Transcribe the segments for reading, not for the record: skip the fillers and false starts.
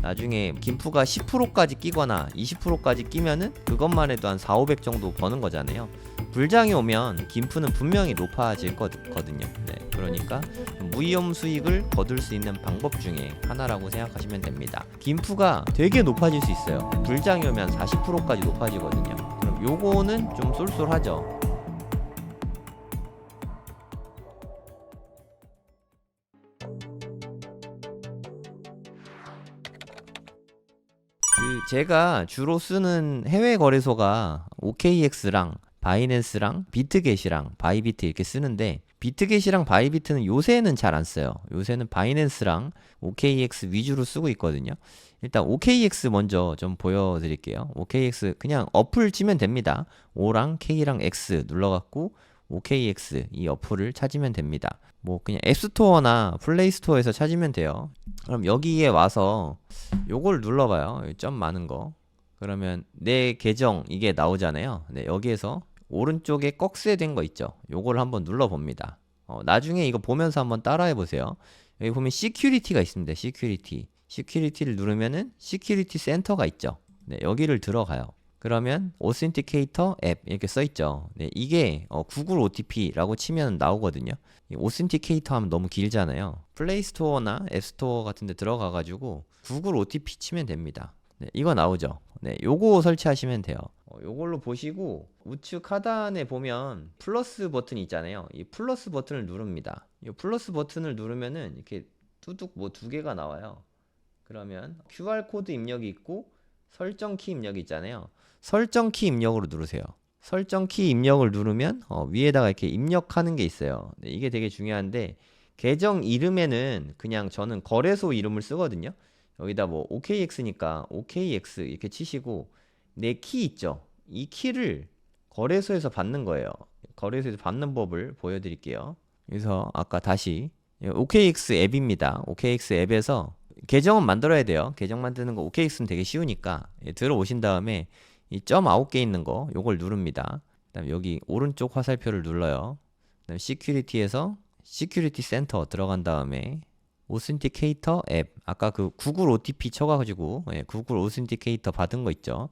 나중에 김프가 10%까지 끼거나 20%까지 끼면은 그것만 해도 한 4, 500 정도 버는 거잖아요. 불장이 오면 김프는 분명히 높아질 거거든요. 네, 그러니까 무위험 수익을 거둘 수 있는 방법 중에 하나라고 생각하시면 됩니다. 김프가 되게 높아질 수 있어요. 불장이 오면 40%까지 높아지거든요. 그럼 요거는 좀 쏠쏠하죠. 제가 주로 쓰는 해외 거래소가 OKX랑 바이낸스랑 비트겟이랑 바이비트 이렇게 쓰는데, 비트겟이랑 바이비트는 요새는 잘 안 써요. 요새는 바이낸스랑 OKX 위주로 쓰고 있거든요. 일단 OKX 먼저 좀 보여드릴게요. OKX 그냥 어플 치면 됩니다. O랑 K랑 X 눌러갖고 OKX 이 어플을 찾으면 됩니다. 뭐 그냥 앱스토어나 플레이스토어에서 찾으면 돼요. 그럼 여기에 와서 요걸 눌러봐요. 점 많은 거. 그러면 내 계정 이게 나오잖아요. 네, 여기에서 오른쪽에 꺽쇠된 거 있죠. 요걸 한번 눌러봅니다. 나중에 이거 보면서 한번 따라해 보세요. 여기 보면 시큐리티가 있습니다. 시큐리티를 누르면은 시큐리티 센터가 있죠. 네, 여기를 들어가요. 그러면 오센티케이터 앱 이렇게 써 있죠. 네, 이게 구글 OTP라고 치면 나오거든요. 오센티케이터 하면 너무 길잖아요. 플레이스토어나 앱스토어 같은 데 들어가 가지고 구글 OTP 치면 됩니다. 네, 이거 나오죠. 네, 요거 설치하시면 돼요. 요걸로 보시고 우측 하단에 보면 플러스 버튼이 있잖아요. 이 플러스 버튼을 누릅니다. 이 플러스 버튼을 누르면은 이렇게 뚜둑 뭐 두 개가 나와요. 그러면 QR코드 입력이 있고 설정 키 입력이 있잖아요. 설정 키 입력으로 누르세요. 설정 키 입력을 누르면 위에다가 이렇게 입력하는 게 있어요. 네, 이게 되게 중요한데, 계정 이름에는 그냥 저는 거래소 이름을 쓰거든요. 여기다 뭐 OKX니까 OKX 이렇게 치시고, 내 키 있죠. 이 키를 거래소에서 받는 거예요. 거래소에서 받는 법을 보여드릴게요. 그래서 아까 다시 OKX 앱입니다. OKX 앱에서 계정은 만들어야 돼요. 계정 만드는 거 OKX는 되게 쉬우니까 들어오신 다음에 이 점 9개 있는 거 요걸 누릅니다. 그다음 여기 오른쪽 화살표를 눌러요. 그다음 시큐리티에서 시큐리티 센터 들어간 다음에 오센티케이터 앱, 아까 그 구글 OTP 쳐가지고 구글 오센티케이터 받은 거 있죠.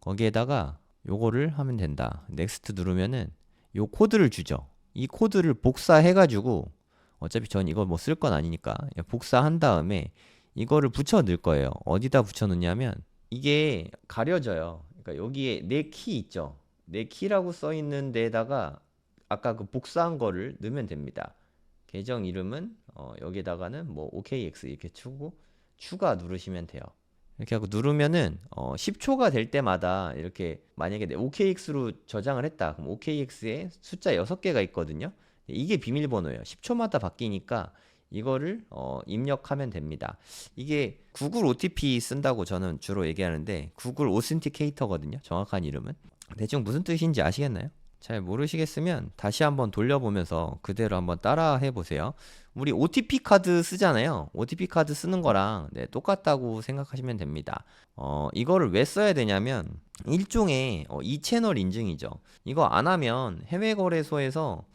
거기에다가 요거를 하면 된다. 넥스트 누르면은 요 코드를 주죠. 이 코드를 복사해가지고, 어차피 전 이거 뭐 쓸 건 아니니까 복사한 다음에 이거를 붙여 넣을 거예요. 어디다 붙여 넣냐면 이게 가려져요. 그러니까 여기에 내 키 있죠. 내 키라고 써 있는 데다가 아까 그 복사한 거를 넣으면 됩니다. 계정 이름은 여기에다가는 뭐 OKX 이렇게 추고 추가 누르시면 돼요. 이렇게 하고 누르면은 10초가 될 때마다 이렇게, 만약에 내 OKX로 저장을 했다. 그럼 OKX에 숫자 6개가 있거든요. 이게 비밀번호예요. 10초마다 바뀌니까 이거를 입력하면 됩니다. 이게 구글 OTP 쓴다고 저는 주로 얘기하는데 구글 오센티케이터거든요. 정확한 이름은. 대충 무슨 뜻인지 아시겠나요? 잘 모르시겠으면 다시 한번 돌려보면서 그대로 한번 따라 해보세요. 우리 OTP 카드 쓰잖아요. OTP 카드 쓰는 거랑 똑같다고 생각하시면 됩니다. 이거를 왜 써야 되냐면 일종의 이 채널 인증이죠. 이거 안 하면 해외 거래소에서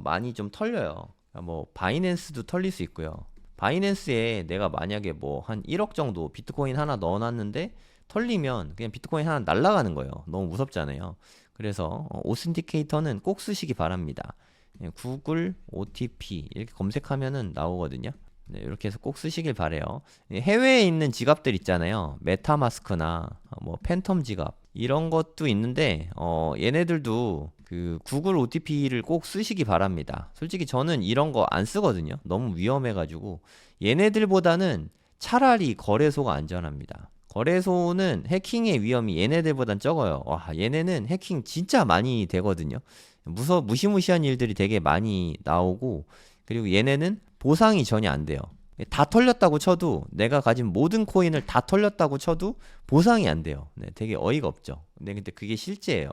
많이 좀 털려요. 뭐 바이낸스도 털릴 수 있고요. 바이낸스에 내가 만약에 뭐 한 1억 정도 비트코인 하나 넣어놨는데 털리면 그냥 비트코인 하나 날아가는 거예요. 너무 무섭잖아요. 그래서 오센티케이터는 꼭 쓰시기 바랍니다. 구글 OTP 이렇게 검색하면은 나오거든요. 네, 이렇게 해서 꼭 쓰시길 바래요. 해외에 있는 지갑들 있잖아요. 메타마스크나 뭐 팬텀 지갑 이런 것도 있는데 얘네들도 그 구글 OTP를 꼭 쓰시기 바랍니다. 솔직히 저는 이런 거 안 쓰거든요. 너무 위험해가지고. 얘네들보다는 차라리 거래소가 안전합니다. 거래소는 해킹의 위험이 얘네들보단 적어요. 와, 얘네는 해킹 진짜 많이 되거든요. 무시무시한 일들이 되게 많이 나오고, 그리고 얘네는 보상이 전혀 안 돼요. 다 털렸다고 쳐도, 내가 가진 모든 코인을 다 털렸다고 쳐도 보상이 안 돼요. 네, 되게 어이가 없죠. 근데 그게 실제예요.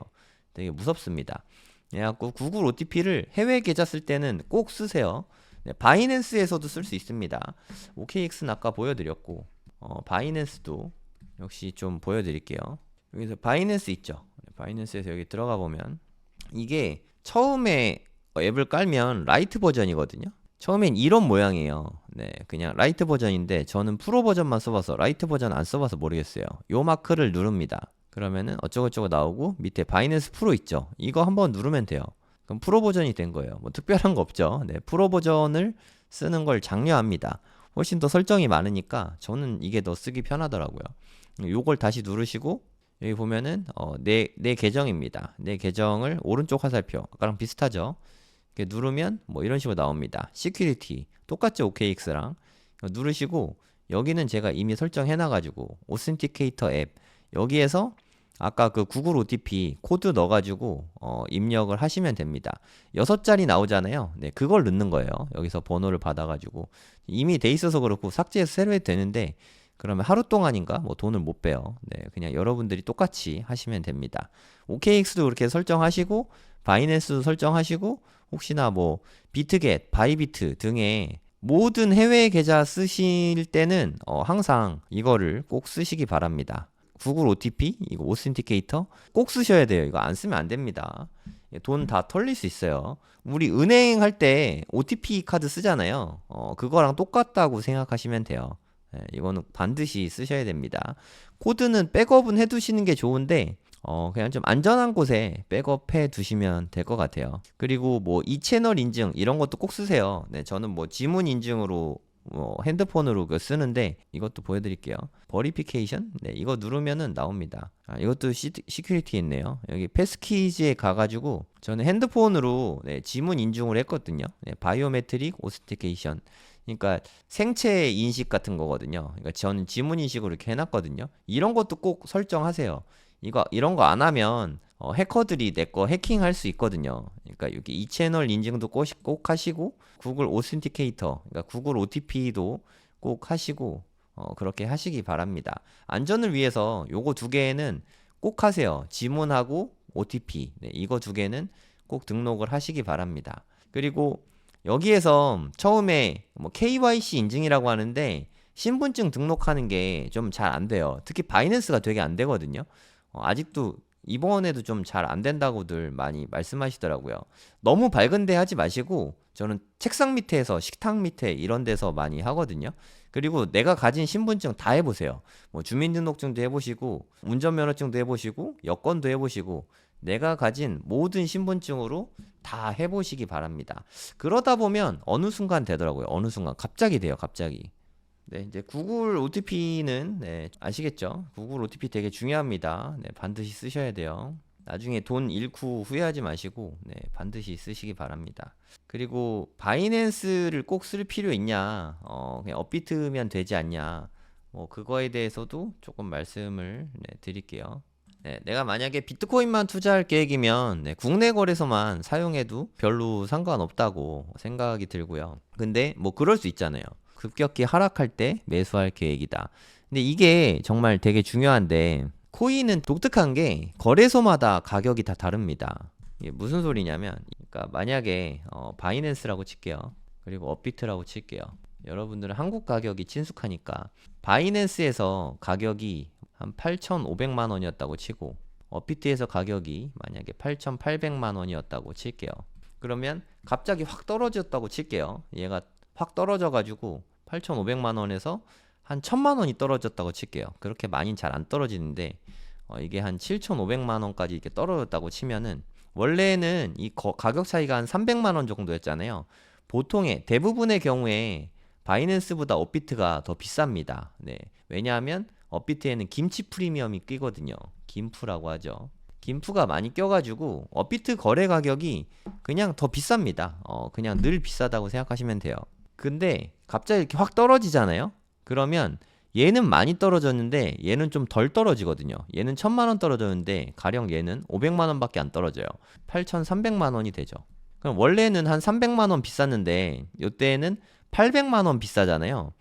되게 무섭습니다. 그래갖고 구글 OTP를 해외 계좌 쓸 때는 꼭 쓰세요. 네, 바이낸스에서도 쓸 수 있습니다. OKX는 아까 보여드렸고, 바이낸스도 역시 좀 보여드릴게요. 여기서 바이낸스 있죠. 바이낸스에서 여기 들어가 보면 이게 처음에 앱을 깔면 라이트 버전이거든요. 처음엔 이런 모양이에요. 네, 그냥 라이트 버전인데 저는 프로 버전만 써봐서 라이트 버전 안 써봐서 모르겠어요. 요 마크를 누릅니다. 그러면은 어쩌고저쩌고 나오고 밑에 바이낸스 프로 있죠. 이거 한번 누르면 돼요. 그럼 프로 버전이 된 거예요. 뭐 특별한 거 없죠. 네, 프로 버전을 쓰는 걸 장려합니다. 훨씬 더 설정이 많으니까 저는 이게 더 쓰기 편하더라고요. 요걸 다시 누르시고 여기 보면은 내 계정입니다. 내 계정을 오른쪽 화살표 아까랑 비슷하죠. 이렇게 누르면 뭐 이런 식으로 나옵니다. 시큐리티 똑같죠. OKX랑 누르시고 여기는 제가 이미 설정해 놔가지고 오센티케이터 앱 여기에서 아까 그 구글 OTP 코드 넣어가지고 입력을 하시면 됩니다. 6자리 나오잖아요. 네, 그걸 넣는 거예요. 여기서 번호를 받아가지고 이미 돼 있어서 그렇고 삭제해서 새로 해도 되는데 그러면 하루 동안인가 뭐 돈을 못 빼요. 네, 그냥 여러분들이 똑같이 하시면 됩니다. OKX도 그렇게 설정하시고 바이낸스도 설정하시고 혹시나 뭐 비트겟, 바이비트 등의 모든 해외 계좌 쓰실 때는 항상 이거를 꼭 쓰시기 바랍니다. 구글 OTP, 이거 오센티케이터 꼭 쓰셔야 돼요. 이거 안 쓰면 안 됩니다. 돈 다 털릴 수 있어요. 우리 은행 할 때 OTP 카드 쓰잖아요. 그거랑 똑같다고 생각하시면 돼요. 이거는 반드시 쓰셔야 됩니다. 코드는 백업은 해두시는 게 좋은데 그냥 좀 안전한 곳에 백업해 두시면 될 것 같아요. 그리고 뭐 이 채널 인증 이런 것도 꼭 쓰세요. 네, 저는 뭐 지문 인증으로 핸드폰으로 쓰는데 이것도 보여드릴게요. 버리피케이션 네, 이거 누르면은 나옵니다. 이것도 시큐리티 있네요. 여기 패스키즈에 가가지고 저는 핸드폰으로 네, 지문 인증을 했거든요. 네, 바이오메트릭 오스티케이션 그러니까 생체 인식 같은 거거든요. 그러니까 저는 지문 인식으로 이렇게 해놨거든요. 이런 것도 꼭 설정하세요. 이런 거 안 하면 해커들이 내 거 해킹할 수 있거든요. 그러니까 여기 이 채널 인증도 꼭 하시고 구글 오센티케이터, 그러니까 구글 OTP도 꼭 하시고 그렇게 하시기 바랍니다. 안전을 위해서 요거 두 개는 꼭 하세요. 지문하고 OTP. 네, 이거 두 개는 꼭 등록을 하시기 바랍니다. 그리고 여기에서 처음에 뭐 KYC 인증이라고 하는데 신분증 등록하는 게 좀 잘 안 돼요. 특히 바이낸스가 되게 안 되거든요. 아직도 이번에도 좀 잘 안 된다고들 많이 말씀하시더라고요. 너무 밝은데 하지 마시고 저는 책상 밑에서 식탁 밑에 이런 데서 많이 하거든요. 그리고 내가 가진 신분증 다 해보세요. 뭐 주민등록증도 해보시고 운전면허증도 해보시고 여권도 해보시고 내가 가진 모든 신분증으로 다 해보시기 바랍니다. 그러다 보면 어느 순간 되더라고요. 어느 순간 갑자기 돼요. 갑자기. 네, 이제 구글 OTP는 네, 아시겠죠? 구글 OTP 되게 중요합니다. 네, 반드시 쓰셔야 돼요. 나중에 돈 잃고 후회하지 마시고 네, 반드시 쓰시기 바랍니다. 그리고 바이낸스를 꼭 쓸 필요 있냐? 그냥 업비트면 되지 않냐? 뭐 그거에 대해서도 조금 말씀을 네, 드릴게요. 네, 내가 만약에 비트코인만 투자할 계획이면 네, 국내 거래소만 사용해도 별로 상관없다고 생각이 들고요. 근데 뭐 그럴 수 있잖아요. 급격히 하락할 때 매수할 계획이다. 근데 이게 정말 되게 중요한데 코인은 독특한 게 거래소마다 가격이 다 다릅니다. 이게 무슨 소리냐면 그러니까 만약에 바이낸스라고 칠게요. 그리고 업비트라고 칠게요. 여러분들은 한국 가격이 친숙하니까 바이낸스에서 가격이 한 8,500만 원이었다고 치고 업비트에서 가격이 만약에 8,800만 원이었다고 칠게요. 그러면 갑자기 확 떨어졌다고 칠게요. 얘가 확 떨어져 가지고 8,500만 원에서 한 1,000만 원이 떨어졌다고 칠게요. 그렇게 많이 잘 안 떨어지는데 이게 한 7,500만 원까지 이렇게 떨어졌다고 치면은 원래는 이 가격 차이가 한 300만 원 정도였잖아요. 보통의 대부분의 경우에 바이낸스보다 업비트가 더 비쌉니다. 네. 왜냐하면 업비트에는 김치 프리미엄이 끼거든요. 김프라고 하죠. 김프가 많이 껴가지고 업비트 거래 가격이 그냥 더 비쌉니다. 그냥 늘 비싸다고 생각하시면 돼요. 근데 갑자기 이렇게 확 떨어지잖아요. 그러면 얘는 많이 떨어졌는데 얘는 좀 덜 떨어지거든요. 얘는 1,000만 원 떨어졌는데 가령 얘는 500만 원밖에 안 떨어져요. 8,300만 원이 되죠. 그럼 원래는 한 300만 원 비쌌는데 이때는 800만 원 비싸잖아요.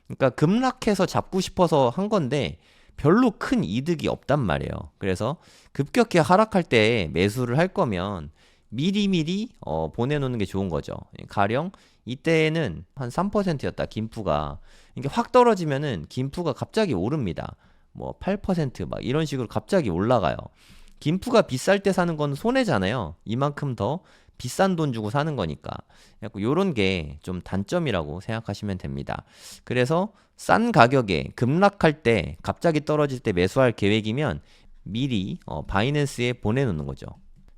그러니까 급락해서 잡고 싶어서 한 건데 별로 큰 이득이 없단 말이에요. 그래서 급격히 하락할 때 매수를 할 거면 미리미리 보내놓는 게 좋은 거죠. 가령 이때는 한 3%였다 김프가. 이게 확 떨어지면은 김프가 갑자기 오릅니다. 뭐 8%막 이런 식으로 갑자기 올라가요. 김프가 비쌀 때 사는 건 손해잖아요. 이만큼 더 비싼 돈 주고 사는 거니까. 요런 게 좀 단점이라고 생각하시면 됩니다. 그래서 싼 가격에 급락할 때 갑자기 떨어질 때 매수할 계획이면 미리 바이낸스에 보내놓는 거죠.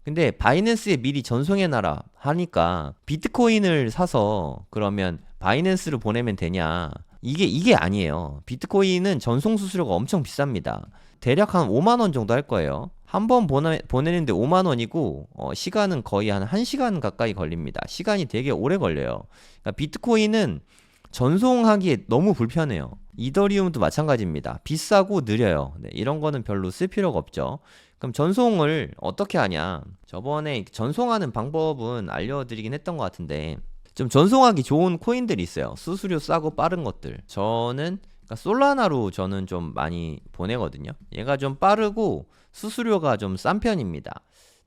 근데 바이낸스에 미리 전송해놔라 하니까 비트코인을 사서 그러면 바이낸스로 보내면 되냐? 이게 아니에요. 비트코인은 전송 수수료가 엄청 비쌉니다. 대략 한 5만 원 정도 할 거예요. 한 번 보내는데 5만 원이고 시간은 거의 한 1시간 가까이 걸립니다. 시간이 되게 오래 걸려요. 그러니까 비트코인은 전송하기에 너무 불편해요. 이더리움도 마찬가지입니다. 비싸고 느려요. 네, 이런 거는 별로 쓸 필요가 없죠. 그럼 전송을 어떻게 하냐? 저번에 전송하는 방법은 알려드리긴 했던 것 같은데 좀 전송하기 좋은 코인들이 있어요. 수수료 싸고 빠른 것들. 저는 그러니까 솔라나로 저는 좀 많이 보내거든요. 얘가 좀 빠르고 수수료가 좀 싼 편입니다.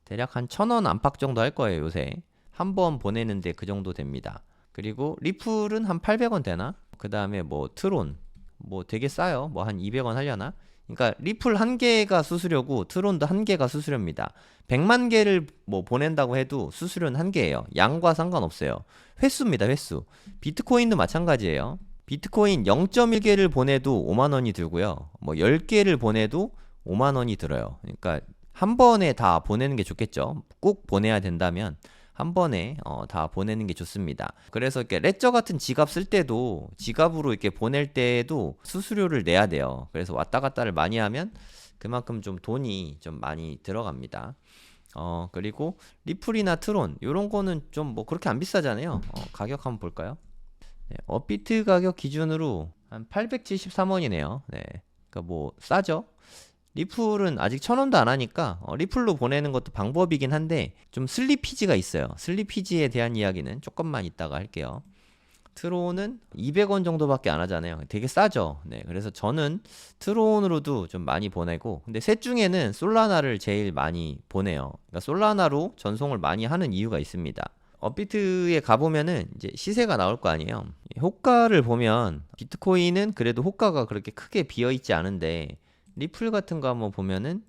대략 한 1,000원 안팎 정도 할 거예요, 요새. 한 번 보내는데 그 정도 됩니다. 그리고 리플은 한 800원 되나? 그 다음에 뭐 트론 뭐 되게 싸요. 뭐 한 200원 하려나? 그러니까 리플 한 개가 수수료고 트론도 한 개가 수수료입니다. 100만 개를 뭐 보낸다고 해도 수수료는 한 개예요. 양과 상관없어요. 횟수입니다, 횟수. 비트코인도 마찬가지예요. 비트코인 0.1개를 보내도 5만 원이 들고요. 뭐 10개를 보내도 5만 원이 들어요. 그러니까 한 번에 다 보내는 게 좋겠죠. 꼭 보내야 된다면 한 번에 다 보내는 게 좋습니다. 그래서 이렇게 레저 같은 지갑 쓸 때도 지갑으로 이렇게 보낼 때도 수수료를 내야 돼요. 그래서 왔다 갔다를 많이 하면 그만큼 좀 돈이 좀 많이 들어갑니다. 그리고 리플이나 트론 요런 거는 좀 뭐 그렇게 안 비싸잖아요. 가격 한번 볼까요? 네, 업비트 가격 기준으로 한 873원이네요. 네, 그러니까 뭐 싸죠. 리플은 아직 1,000원도 안 하니까 리플로 보내는 것도 방법이긴 한데 좀 슬리피지가 있어요. 슬리피지에 대한 이야기는 조금만 이따가 할게요. 트론은 200원 정도밖에 안 하잖아요. 되게 싸죠. 네, 그래서 저는 트론으로도 좀 많이 보내고, 근데 셋 중에는 솔라나를 제일 많이 보내요. 그러니까 솔라나로 전송을 많이 하는 이유가 있습니다. 업비트에 가보면은 이제 시세가 나올 거 아니에요. 호가를 보면 비트코인은 그래도 호가가 그렇게 크게 비어있지 않은데 리플 같은 거 한번 보면은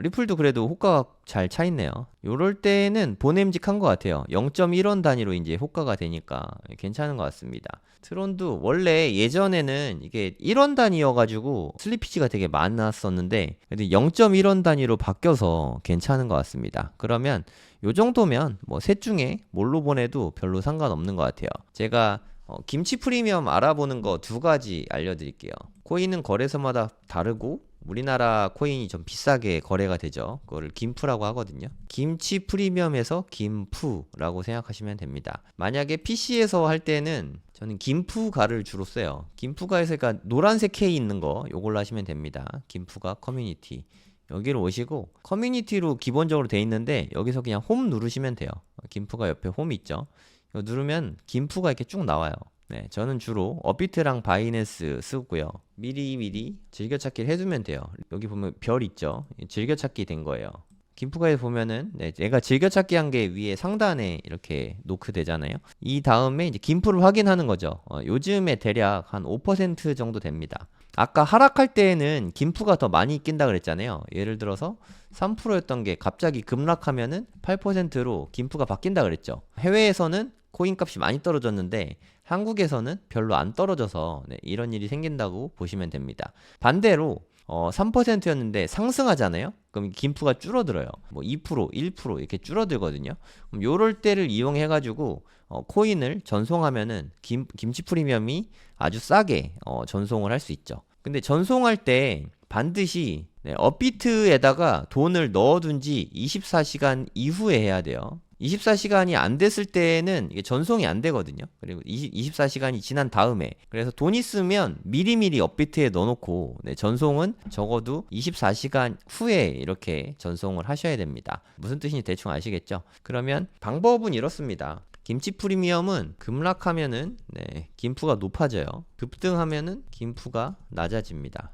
리플도 그래도 호가가 잘 차 있네요. 요럴 때는 보냄직한 것 같아요. 0.1원 단위로 이제 호가가 되니까 괜찮은 것 같습니다. 트론도 원래 예전에는 이게 1원 단위여가지고 슬리피지가 되게 많았었는데 그래도 0.1원 단위로 바뀌어서 괜찮은 것 같습니다. 그러면 요 정도면 뭐 셋 중에 뭘로 보내도 별로 상관없는 것 같아요. 제가 김치 프리미엄 알아보는 거 2가지 알려드릴게요. 코인은 거래소마다 다르고 우리나라 코인이 좀 비싸게 거래가 되죠. 그거를 김프라고 하거든요. 김치 프리미엄에서 김푸라고 생각하시면 됩니다. 만약에 PC에서 할 때는 저는 김푸가를 주로 써요. 김푸가에서 그러니까 노란색 K 있는 거 요걸로 하시면 됩니다. 김푸가 커뮤니티. 여기로 오시고 커뮤니티로 기본적으로 돼 있는데 여기서 그냥 홈 누르시면 돼요. 김푸가 옆에 홈 있죠. 이거 누르면 김푸가 이렇게 쭉 나와요. 네, 저는 주로 업비트랑 바이낸스 쓰고요. 미리미리 즐겨찾기를 해두면 돼요. 여기 보면 별 있죠. 즐겨찾기 된 거예요. 김프가에 보면은 네, 얘가 즐겨찾기 한 게 위에 상단에 이렇게 노크 되잖아요. 이 다음에 이제 김프를 확인하는 거죠. 요즘에 대략 한 5% 정도 됩니다. 아까 하락할 때에는 김프가 더 많이 낀다 그랬잖아요. 예를 들어서 3%였던 게 갑자기 급락하면은 8%로 김프가 바뀐다 그랬죠. 해외에서는 코인 값이 많이 떨어졌는데 한국에서는 별로 안 떨어져서 네, 이런 일이 생긴다고 보시면 됩니다. 반대로 3%였는데 상승하잖아요. 그럼 김프가 줄어들어요. 뭐 2%, 1% 이렇게 줄어들거든요. 그럼 요럴 때를 이용해 가지고 코인을 전송하면은 김치 프리미엄이 아주 싸게 전송을 할 수 있죠. 근데 전송할 때 반드시 네, 업비트에다가 돈을 넣어둔 지 24시간 이후에 해야 돼요. 24시간이 안 됐을 때는 이게 전송이 안 되거든요. 그리고 24시간이 지난 다음에 그래서 돈 있으면 미리미리 업비트에 넣어놓고 네, 전송은 적어도 24시간 후에 이렇게 전송을 하셔야 됩니다. 무슨 뜻인지 대충 아시겠죠? 그러면 방법은 이렇습니다. 김치 프리미엄은 급락하면은 네, 김프가 높아져요. 급등하면은 김프가 낮아집니다.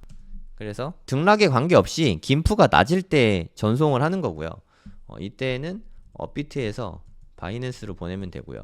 그래서 등락에 관계없이 김프가 낮을 때 전송을 하는 거고요. 이때는 업비트에서 바이낸스로 보내면 되고요.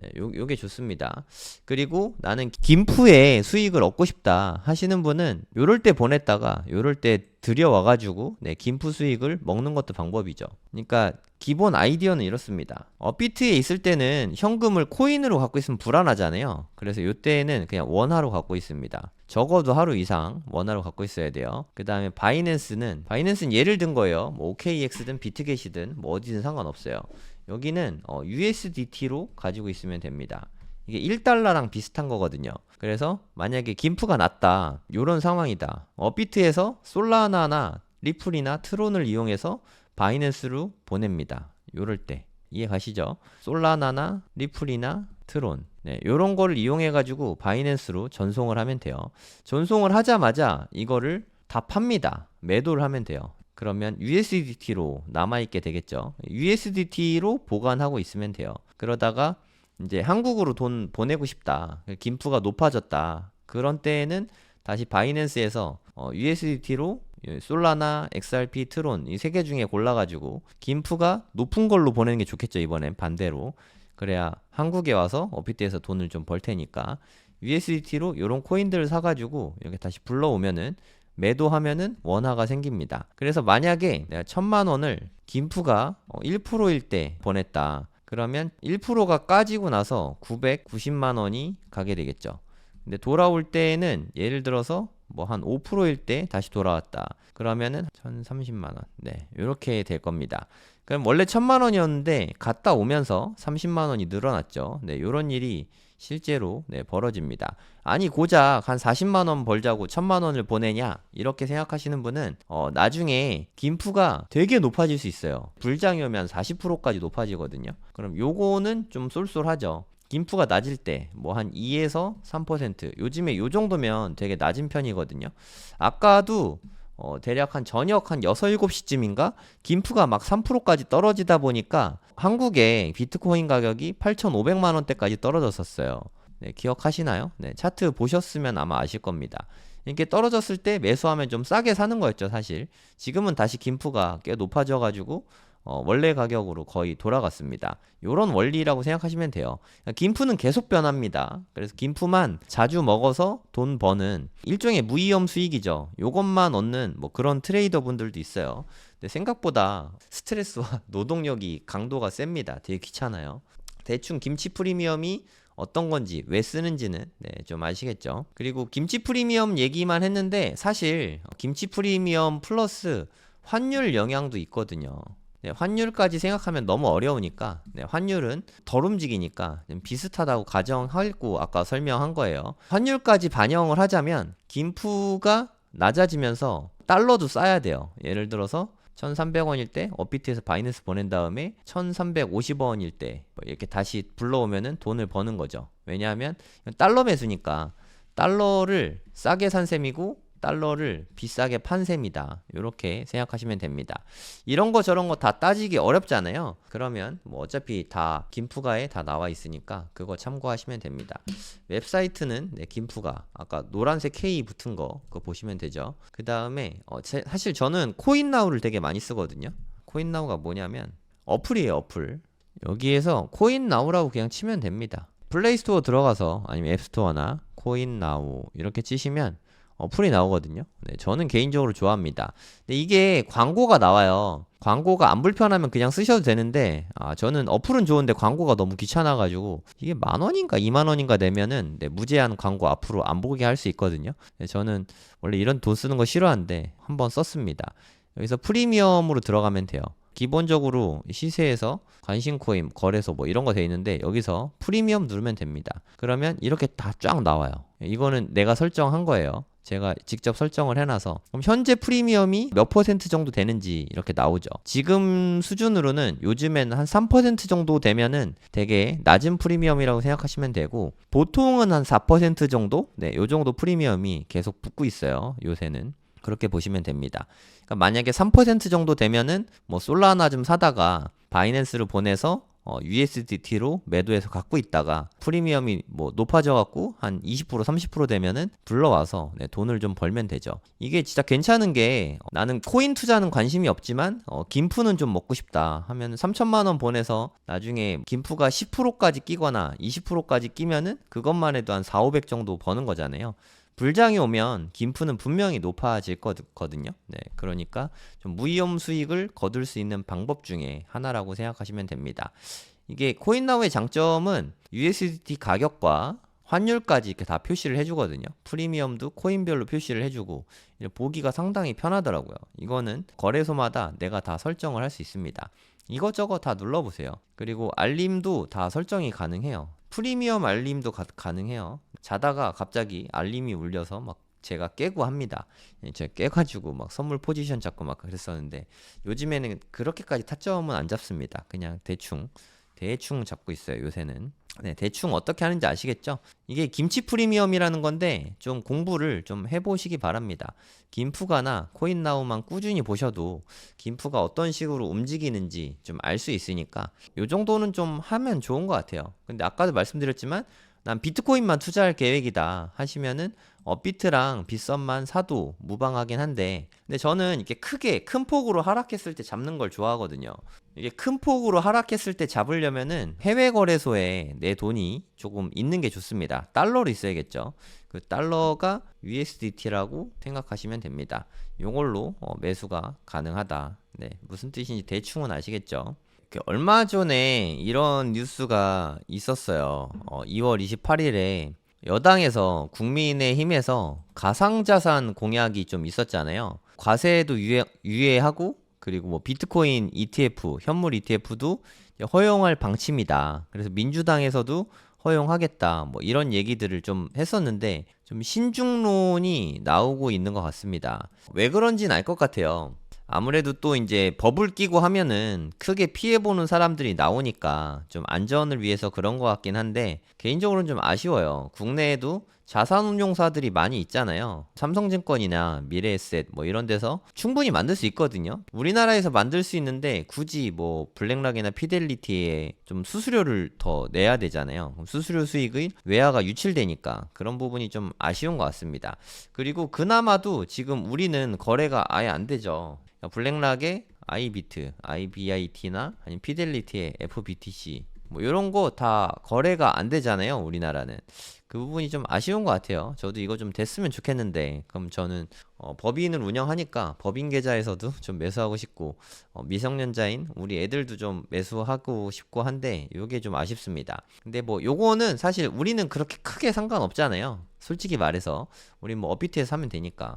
네, 요게 좋습니다. 그리고 나는 김프에 수익을 얻고 싶다 하시는 분은 요럴 때 보냈다가 요럴 때 들여와가지고 네, 김프 수익을 먹는 것도 방법이죠. 그러니까 기본 아이디어는 이렇습니다. 비트에 있을 때는 현금을 코인으로 갖고 있으면 불안하잖아요. 그래서 요때는 그냥 원화로 갖고 있습니다. 적어도 하루 이상 원화로 갖고 있어야 돼요. 그 다음에 바이낸스는 예를 든 거예요. 뭐 OKX든 비트겟이든 뭐 어디든 상관없어요. 여기는 USDT로 가지고 있으면 됩니다. 이게 1달러랑 비슷한 거거든요. 그래서 만약에 김프가 났다, 요런 상황이다. 비트에서 솔라나나 리플이나 트론을 이용해서 바이낸스로 보냅니다. 요럴 때 이해 가시죠? 솔라나나 리플이나 트론, 네, 요런 거를 이용해 가지고 바이낸스로 전송을 하면 돼요. 전송을 하자마자 이거를 다 팝니다. 매도를 하면 돼요. 그러면 USDT로 남아있게 되겠죠. USDT로 보관하고 있으면 돼요. 그러다가 이제 한국으로 돈 보내고 싶다. 김프가 높아졌다. 그런 때에는 다시 바이낸스에서 USDT로 솔라나, XRP, 트론 이 세 개 중에 골라가지고 김프가 높은 걸로 보내는 게 좋겠죠. 이번엔 반대로. 그래야 한국에 와서 비트에서 돈을 좀 벌 테니까 USDT로 이런 코인들을 사가지고 여기 다시 불러오면은 매도하면은 원화가 생깁니다. 그래서 만약에 내가 1000만 원을 김프가 1%일 때 보냈다. 그러면 1%가 까지고 나서 990만 원이 가게 되겠죠. 근데 돌아올 때에는 예를 들어서 뭐 한 5%일 때 다시 돌아왔다. 그러면은 1030만 원. 네, 이렇게 될 겁니다. 그럼 원래 1000만 원이었는데 갔다 오면서 30만 원이 늘어났죠. 네, 이런 일이 실제로 네, 벌어집니다. 아니 고작 한 40만 원 벌자고 1000만 원을 보내냐 이렇게 생각하시는 분은 나중에 김프가 되게 높아질 수 있어요. 불장이 오면 40%까지 높아지거든요. 그럼 요거는 좀 쏠쏠하죠. 김프가 낮을 때 뭐 한 2에서 3% 요즘에 요 정도면 되게 낮은 편이거든요. 아까도 대략 한 저녁 한 6, 7시쯤인가 김프가 막 3%까지 떨어지다 보니까 한국의 비트코인 가격이 8,500만 원대까지 떨어졌었어요. 네, 기억하시나요? 네, 차트 보셨으면 아마 아실 겁니다. 이렇게 떨어졌을 때 매수하면 좀 싸게 사는 거였죠, 사실. 지금은 다시 김프가 꽤 높아져 가지고 원래 가격으로 거의 돌아갔습니다. 요런 원리라고 생각하시면 돼요. 김프는 계속 변합니다. 그래서 김프만 자주 먹어서 돈 버는 일종의 무위험 수익이죠. 요것만 얻는 뭐 그런 트레이더 분들도 있어요. 근데 생각보다 스트레스와 노동력이 강도가 셉니다. 되게 귀찮아요. 대충 김치 프리미엄이 어떤 건지 왜 쓰는지는 네, 좀 아시겠죠. 그리고 김치 프리미엄 얘기만 했는데 사실 김치 프리미엄 플러스 환율 영향도 있거든요. 네, 환율까지 생각하면 너무 어려우니까 네, 환율은 덜 움직이니까 좀 비슷하다고 가정하고 아까 설명한 거예요. 환율까지 반영을 하자면 김프가 낮아지면서 달러도 싸야 돼요. 예를 들어서 1300원일 때 업비트에서 바이낸스 보낸 다음에 1350원일 때 이렇게 다시 불러오면은 돈을 버는 거죠. 왜냐하면 달러 매수니까 달러를 싸게 산 셈이고 달러를 비싸게 판 셈이다. 이렇게 생각하시면 됩니다. 이런 거 저런 거 다 따지기 어렵잖아요. 그러면 뭐 어차피 다 김프가에 다 나와 있으니까 그거 참고하시면 됩니다. 웹사이트는 네, 김프가 아까 노란색 K 붙은 거 그거 보시면 되죠. 그 다음에 사실 저는 코인나우를 되게 많이 쓰거든요. 코인나우가 뭐냐면 어플이에요. 어플. 여기에서 코인나우라고 그냥 치면 됩니다. 플레이스토어 들어가서 아니면 앱스토어나 코인나우 이렇게 치시면 어플이 나오거든요. 네, 저는 개인적으로 좋아합니다. 근데 이게 광고가 나와요. 광고가 안 불편하면 그냥 쓰셔도 되는데 저는 어플은 좋은데 광고가 너무 귀찮아가지고 이게 10,000원인가 20,000원인가 내면은 네, 무제한 광고 앞으로 안 보게 할 수 있거든요. 네, 저는 원래 이런 돈 쓰는 거 싫어하는데 한번 썼습니다. 여기서 프리미엄으로 들어가면 돼요. 기본적으로 시세에서 관심코인, 거래소 뭐 이런 거 돼 있는데 여기서 프리미엄 누르면 됩니다. 그러면 이렇게 다 쫙 나와요. 이거는 내가 설정한 거예요. 제가 직접 설정을 해놔서 그럼 현재 프리미엄이 몇 퍼센트 정도 되는지 이렇게 나오죠. 지금 수준으로는 요즘에는 한 3% 정도 되면은 되게 낮은 프리미엄이라고 생각하시면 되고 보통은 한 4% 정도? 네, 요 정도 프리미엄이 계속 붙고 있어요. 요새는. 그렇게 보시면 됩니다. 그러니까 만약에 3% 정도 되면은 뭐 솔라나 좀 사다가 바이낸스로 보내서 USDT로 매도해서 갖고 있다가 프리미엄이 뭐 높아져 갖고 한 20% 30% 되면은 불러와서 네, 돈을 좀 벌면 되죠. 이게 진짜 괜찮은 게 나는 코인 투자는 관심이 없지만 김프는 좀 먹고 싶다 하면 3천만 원 보내서 나중에 김프가 10%까지 끼거나 20%까지 끼면은 그것만 해도 한 4, 500 정도 버는 거잖아요. 불장이 오면 김프는 분명히 높아질 거거든요. 네, 그러니까 좀 무위험 수익을 거둘 수 있는 방법 중에 하나라고 생각하시면 됩니다. 이게 코인나우의 장점은 USDT 가격과 환율까지 이렇게 다 표시를 해주거든요. 프리미엄도 코인별로 표시를 해주고 보기가 상당히 편하더라고요. 이거는 거래소마다 내가 다 설정을 할 수 있습니다. 이것저것 다 눌러보세요. 그리고 알림도 다 설정이 가능해요. 프리미엄 알림도 가능해요. 자다가 갑자기 알림이 울려서 막 제가 깨고 합니다. 제가 깨가지고 막 선물 포지션 잡고 막 그랬었는데 요즘에는 그렇게까지 타점은 안 잡습니다. 그냥 대충 잡고 있어요. 요새는. 네, 대충 어떻게 하는지 아시겠죠? 이게 김치 프리미엄이라는 건데 좀 공부를 좀 해보시기 바랍니다. 김프가나 코인나우만 꾸준히 보셔도 김프가 어떤 식으로 움직이는지 좀 알 수 있으니까 요 정도는 좀 하면 좋은 것 같아요. 근데 아까도 말씀드렸지만 난 비트코인만 투자할 계획이다 하시면은 업비트랑 빗썸만 사도 무방하긴 한데 근데 저는 이렇게 크게 큰 폭으로 하락했을 때 잡는 걸 좋아하거든요. 이게 큰 폭으로 하락했을 때 잡으려면은 해외 거래소에 내 돈이 조금 있는 게 좋습니다. 달러로 있어야겠죠. 그 달러가 USDT라고 생각하시면 됩니다. 요걸로 매수가 가능하다. 네, 무슨 뜻인지 대충은 아시겠죠? 얼마 전에 이런 뉴스가 있었어요. 2월 28일에 여당에서 국민의힘에서 가상자산 공약이 좀 있었잖아요. 과세도 유예하고 그리고 뭐 비트코인 ETF, 현물 ETF도 허용할 방침이다. 그래서 민주당에서도 허용하겠다. 뭐 이런 얘기들을 좀 했었는데 좀 신중론이 나오고 있는 것 같습니다. 왜 그런지는 알 것 같아요. 아무래도 또 이제 법을 끼고 하면은 크게 피해보는 사람들이 나오니까 좀 안전을 위해서 그런 것 같긴 한데 개인적으로는 좀 아쉬워요. 국내에도 자산운용사들이 많이 있잖아요. 삼성증권이나 미래에셋 뭐 이런 데서 충분히 만들 수 있거든요. 우리나라에서 만들 수 있는데 굳이 뭐 블랙락이나 피델리티에 좀 수수료를 더 내야 되잖아요. 그럼 수수료 수익의 외화가 유출되니까 그런 부분이 좀 아쉬운 것 같습니다. 그리고 그나마도 지금 우리는 거래가 아예 안 되죠. 블랙락의 아이비트, IBIT나 아니면 피델리티의 FBTC 뭐 이런 거 다 거래가 안 되잖아요. 우리나라는. 그 부분이 좀 아쉬운 것 같아요. 저도 이거 좀 됐으면 좋겠는데 그럼 저는 법인을 운영하니까 법인 계좌에서도 좀 매수하고 싶고 미성년자인 우리 애들도 좀 매수하고 싶고 한데 요게 좀 아쉽습니다. 근데 뭐 요거는 사실 우리는 그렇게 크게 상관없잖아요. 솔직히 말해서 우리 뭐 업비트에서 하면 되니까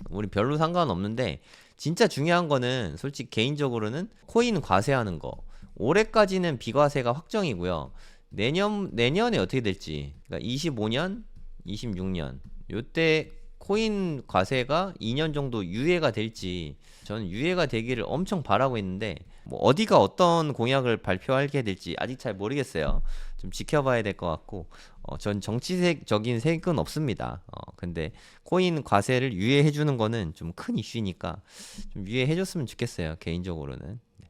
우리 별로 상관없는데 진짜 중요한 거는 솔직히 개인적으로는 코인 과세하는 거 올해까지는 비과세가 확정이고요. 내년에 어떻게 될지, 그러니까 25년, 26년, 요때 코인 과세가 2년 정도 유예가 될지, 저는 유예가 되기를 엄청 바라고 있는데, 뭐 어디가 어떤 공약을 발표하게 될지 아직 잘 모르겠어요. 좀 지켜봐야 될 것 같고, 전 정치적인 색은 없습니다. 근데 코인 과세를 유예해주는 거는 좀 큰 이슈니까 좀 유예해줬으면 좋겠어요, 개인적으로는.